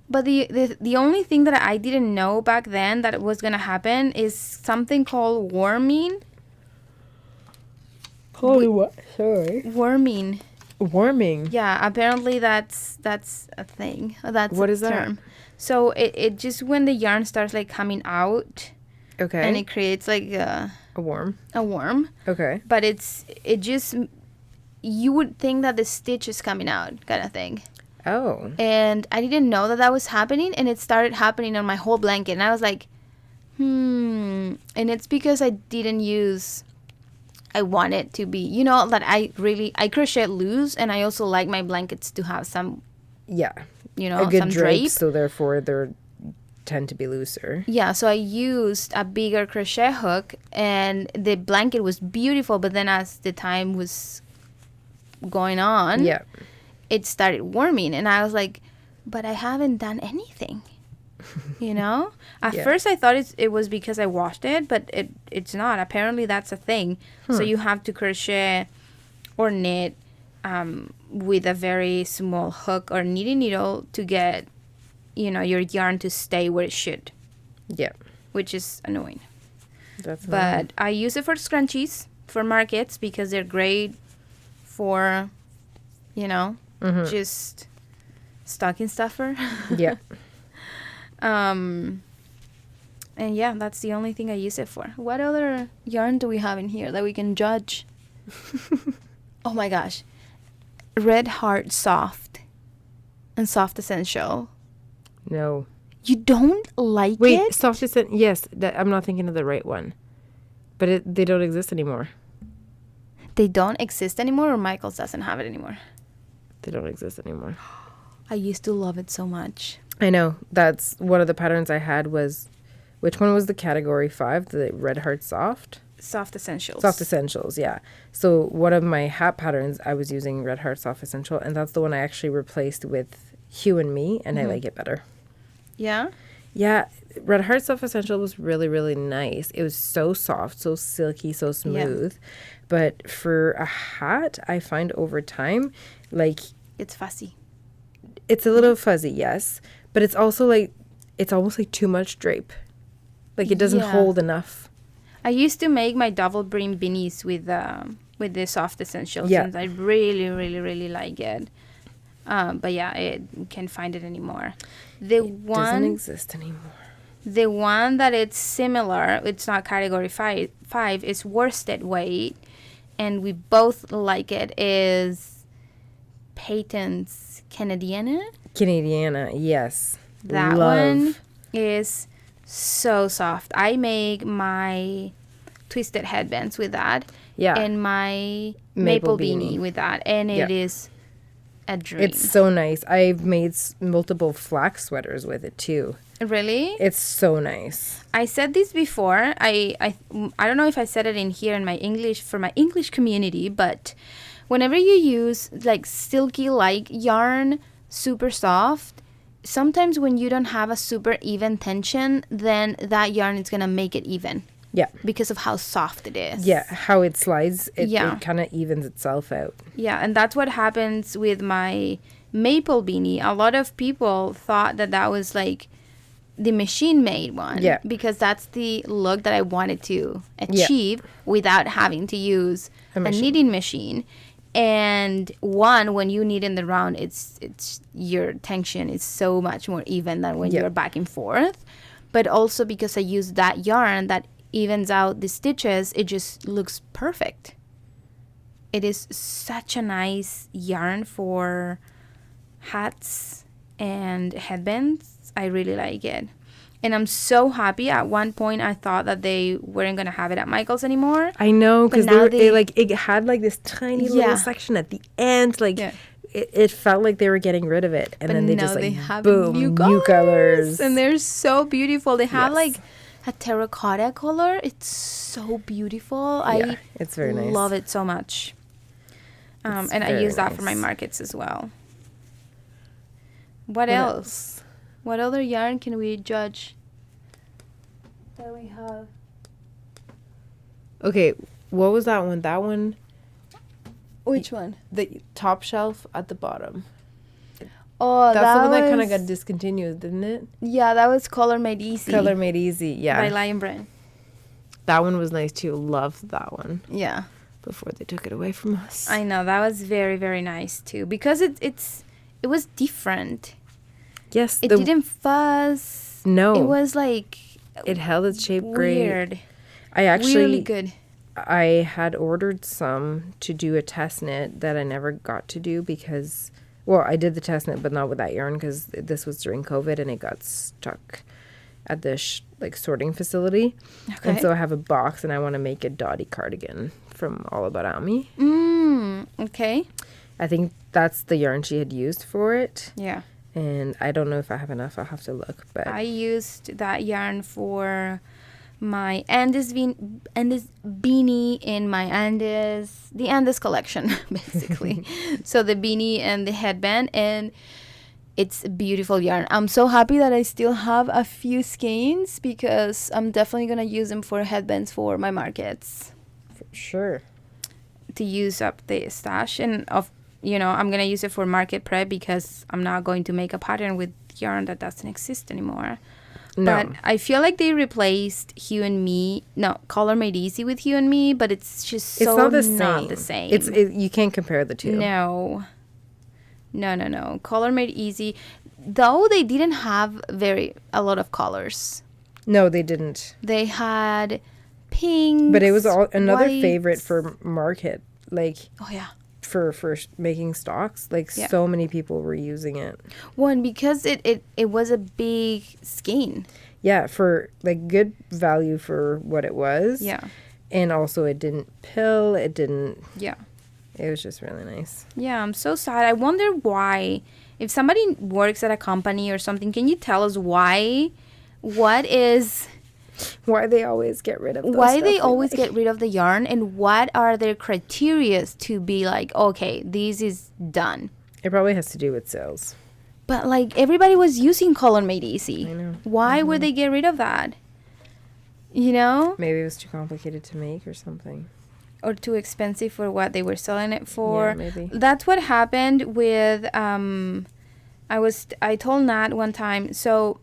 But the only thing that I didn't know back then that was gonna happen is something called warming. Holy what? Sorry. Warming. Yeah, apparently that's a thing. That's what is term. That? So it just when the yarn starts like coming out, okay, and it creates like a worm. Okay. But it just, you would think that the stitch is coming out, kind of thing. Oh. And I didn't know that was happening, and it started happening on my whole blanket, and I was like, and it's because I didn't use. I want it to be, that I crochet loose, and I also like my blankets to have some. Yeah. A good some drape, so therefore they tend to be looser. Yeah, so I used a bigger crochet hook, and the blanket was beautiful, but then as the time was going on, it started warming, and I was like, but I haven't done anything. At first I thought it was because I washed it, but it's not. Apparently that's a thing. So you have to crochet or knit with a very small hook or knitting needle to get, your yarn to stay where it should. Yeah. Which is annoying. But annoying. I use it for scrunchies, for markets, because they're great for, just stocking stuffer. Yeah. And yeah, that's the only thing I use it for. What other yarn do we have in here that we can judge? Oh my gosh. Red Heart Soft and Soft Essential. No. You don't like it? Wait, Soft Essential. Yes, I'm not thinking of the right one. But they don't exist anymore. They don't exist anymore, or Michaels doesn't have it anymore? They don't exist anymore. I used to love it so much. I know. That's one of the patterns I had was, which one was the category 5? The Red Heart Soft? Soft Essentials. Soft Essentials, yeah. So one of my hat patterns, I was using Red Heart Soft Essential, and that's the one I actually replaced with Hue and Me, and I like it better. Yeah? Yeah, Red Heart Soft Essential was really, really nice. It was so soft, so silky, so smooth. But for a hat, I find over time, like... It's fussy. It's a little fuzzy, yes. But it's also like, it's almost like too much drape. Like it doesn't hold enough. I used to make my double brim beanies with the Soft Essentials. Yeah. And I really, really, really like it. But yeah, I can't find it anymore. It doesn't exist anymore. The one that it's similar, it's not category 5, is worsted weight. And we both like it, is Peyton's Canadiana. Canadiana, yes. That one is so soft. I make my twisted headbands with that. Yeah. And my maple beanie with that. And it is a dream. It's so nice. I've made multiple flax sweaters with it too. Really? It's so nice. I said this before. I don't know if I said it in here in my English, for my English community, but whenever you use like silky like yarn, super soft, sometimes when you don't have a super even tension, then that yarn is going to make it even. Yeah. Because of how soft it is. Yeah, how it slides, it kind of evens itself out. Yeah, and that's what happens with my maple beanie. A lot of people thought that that was like the machine made one. Yeah. Because that's the look that I wanted to achieve without having to use a knitting machine. And when you knit in the round, it's your tension is so much more even than when you're back and forth. But also because I use that yarn that evens out the stitches, it just looks perfect. It is such a nice yarn for hats and headbands. I really like it. And I'm so happy. At one point, I thought that they weren't going to have it at Michael's anymore. I know, because they like, it had like this tiny little section at the end. Like, it felt like they were getting rid of it. And then they just like, have boom, new colors. And they're so beautiful. They have like a terracotta color. It's so beautiful. It's very nice. Love it so much. And I use that for my markets as well. What else? What other yarn can we judge that we have? Okay, what was that one? That one? Which one? The top shelf at the bottom. Oh, that's the one that kind of got discontinued, didn't it? Yeah, that was Color Made Easy. Color Made Easy, yeah. By Lion Brand. That one was nice too. Loved that one. Yeah. Before they took it away from us. I know, that was very, very nice too, because it was different. Yes. It didn't fuzz. No. It was like... It held its shape weird. great. I actually... Really good. I had ordered some to do a test knit that I never got to do because... Well, I did the test knit, but not with that yarn because this was during COVID and it got stuck at the sorting facility. Okay. And so I have a box and I want to make a dotty cardigan from All About Ami. Okay. I think that's the yarn she had used for it. Yeah. And I don't know if I have enough. I'll have to look. But I used that yarn for my Andes beanie in my the Andes collection, basically. So the beanie and the headband, and it's a beautiful yarn. I'm so happy that I still have a few skeins because I'm definitely going to use them for headbands for my markets. For sure. To use up the stash, and I'm going to use it for market prep because I'm not going to make a pattern with yarn that doesn't exist anymore. No. But I feel like they replaced Hue and Me. No, Color Made Easy with Hue and Me, but it's just so not the same. You can't compare the two. No. Color Made Easy, though they didn't have a lot of colors. No, they didn't. They had pink. But it was another favorite for market. Like, oh yeah. For making stocks, so many people were using it. One, because it was a big skein. Yeah, for good value for what it was. Yeah. And also it didn't pill. It didn't. Yeah. It was just really nice. Yeah, I'm so sad. I wonder why. If somebody works at a company or something, can you tell us why? What is... Why they always get rid of those Why stuff they we always like. get rid of the yarn, and what are their criteria to be like, okay, this is done? It probably has to do with sales. But like everybody was using Color Made Easy. I know. Why would they get rid of that? You know? Maybe it was too complicated to make or something. Or too expensive for what they were selling it for. Yeah, maybe. That's what happened with I told Nat one time, so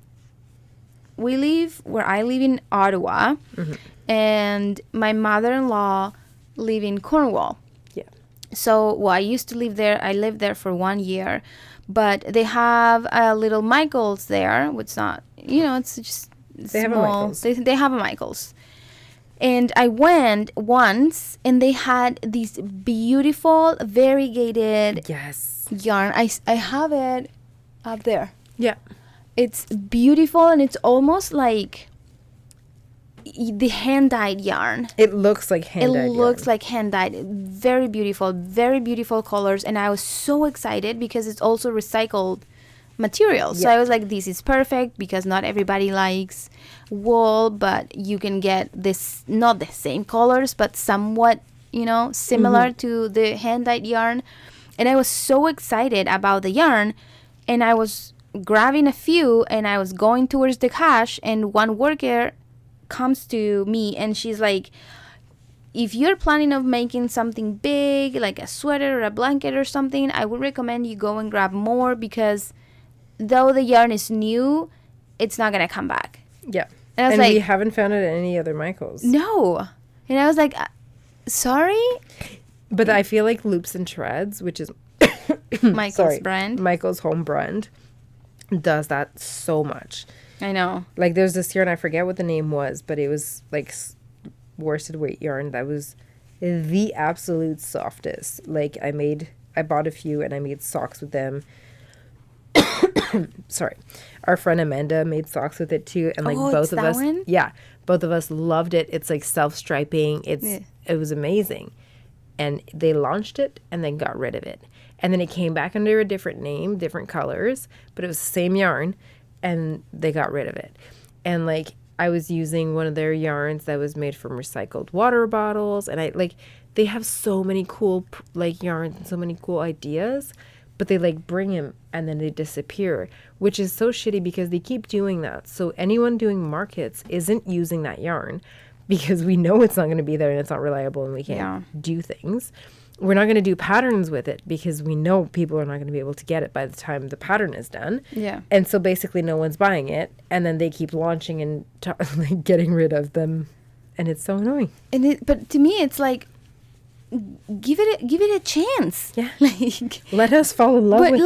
I live in Ottawa, and my mother-in-law live in Cornwall. Yeah. So, well, I used to live there. I lived there for 1 year, but they have a little Michael's there. It's not, it's just They have a Michael's. They have a Michael's. And I went once, and they had these beautiful variegated Yes. yarn. I have it up there. Yeah. It's beautiful, and it's almost like the hand-dyed yarn. It looks like hand-dyed It looks like hand-dyed. Very beautiful colors. And I was so excited because it's also recycled material. So I was like, this is perfect because not everybody likes wool, but you can get this, not the same colors, but somewhat, similar to the hand-dyed yarn. And I was so excited about the yarn, and I was grabbing a few, and I was going towards the cash, and one worker comes to me, and she's like, if you're planning of making something big, like a sweater or a blanket or something, I would recommend you go and grab more, because though the yarn is new, it's not gonna come back. Yeah. And I was And like, we haven't found it at any other Michael's. no. And I was like, sorry? But I feel like Loops and Shreds, which is Michael's brand. Michael's home brand, does that so much. I know. Like there's this yarn, I forget what the name was, but it was like worsted weight yarn that was the absolute softest. Like I bought a few and I made socks with them. Sorry. Our friend Amanda made socks with it too, and like both of us, both of us loved it. It's like self-striping. It was amazing. And they launched it and then got rid of it. And then it came back under a different name, different colors, but it was the same yarn, and they got rid of it. And like I was using one of their yarns that was made from recycled water bottles, and they have so many cool like yarns and so many cool ideas, but they like bring them and then they disappear, which is so shitty because they keep doing that. So anyone doing markets isn't using that yarn because we know it's not going to be there and it's not reliable and we can't do things. We're not going to do patterns with it because we know people are not going to be able to get it by the time the pattern is done. Yeah. And so basically no one's buying it, and then they keep launching and like getting rid of them, and it's so annoying. But to me, it's like, give it a chance. Yeah. Like, let us fall in love with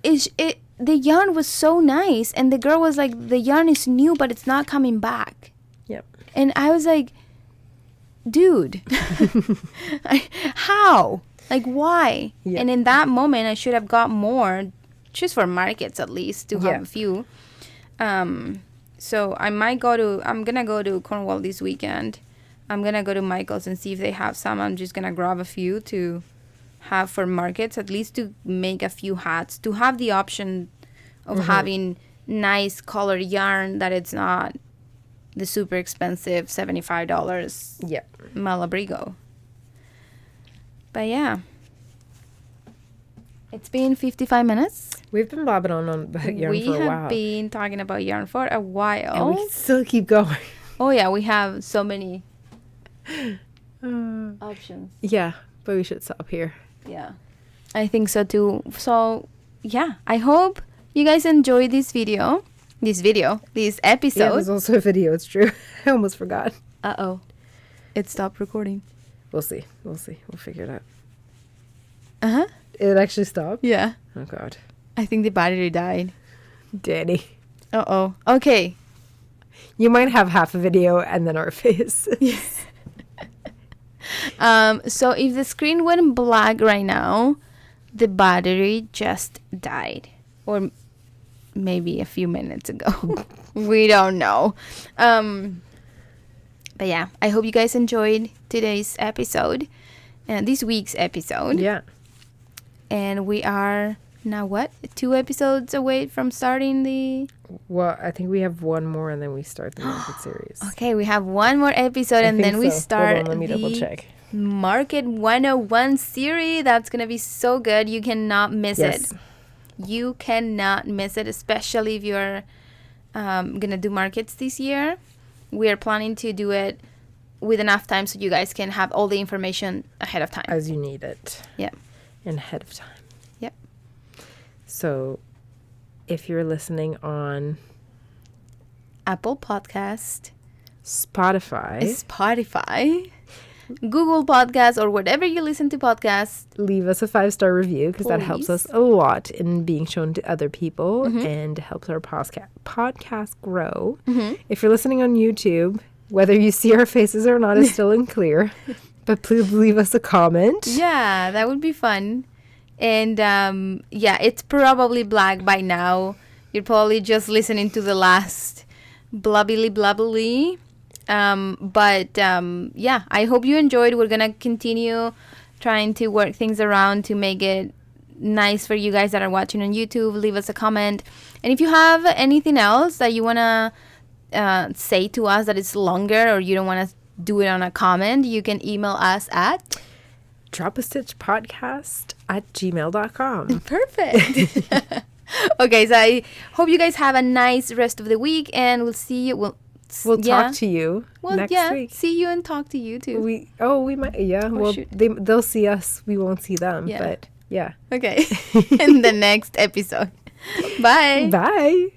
it. The yarn was so nice, and the girl was like, the yarn is new, but it's not coming back. Yep. And I was like, dude, how? Like, why? Yeah. And in that moment, I should have got more, just for markets at least, to have a few. So I'm gonna go to Cornwall this weekend. I'm gonna go to Michael's and see if they have some. I'm just gonna grab a few to have for markets, at least to make a few hats, to have the option of having nice colored yarn that it's not the super expensive $75 Malabrigo. But yeah, it's been 55 minutes. We've been bobbing on about yarn for a while. We have been talking about yarn for a while. And we still keep going. Oh yeah, we have so many options. Yeah, but we should stop here. Yeah, I think so too. So yeah, I hope you guys enjoyed this episode. Yeah, there's also a video, it's true. I almost forgot. Uh-oh. It stopped recording. We'll see. We'll figure it out. Uh-huh. It actually stopped? Yeah. Oh, God. I think the battery died. Danny. Uh-oh. Okay. You might have half a video and then our face. Yes. So if the screen went black right now, the battery just died. Or maybe a few minutes ago. We don't know. But yeah, I hope you guys enjoyed today's episode and this week's episode. Yeah. And we are now 2 episodes away from starting the... Well, I think we have one more and then we start the market series. Okay, we have one more episode and then we start. Hold on, let me double check. Market 101 series. That's gonna be so good. You cannot miss it. You cannot miss it, especially if you're gonna do markets this year. We are planning to do it with enough time so you guys can have all the information ahead of time. As you need it. Yeah. And ahead of time. Yep. So if you're listening on Apple Podcast, Spotify, Google Podcasts, or whatever you listen to podcasts, leave us a 5-star review because that helps us a lot in being shown to other people and helps our podcast grow. If you're listening on YouTube, whether you see our faces or not is still unclear, but please leave us a comment. Yeah, that would be fun. And yeah, it's probably black by now. You're probably just listening to the last blubbly. Yeah, I hope you enjoyed. We're gonna continue trying to work things around to make it nice for you guys that are watching on YouTube. Leave us a comment, and if you have anything else that you wanna say to us that is longer, or you don't want to do it on a comment, you can email us at dropastitchpodcast@gmail.com. Perfect. Okay, so I hope you guys have a nice rest of the week, and we'll see you. We'll talk to you next week. See you and talk to you too. We might. Yeah. Well, they'll see us. We won't see them. Yeah. But yeah. Okay. In the next episode. Bye. Bye.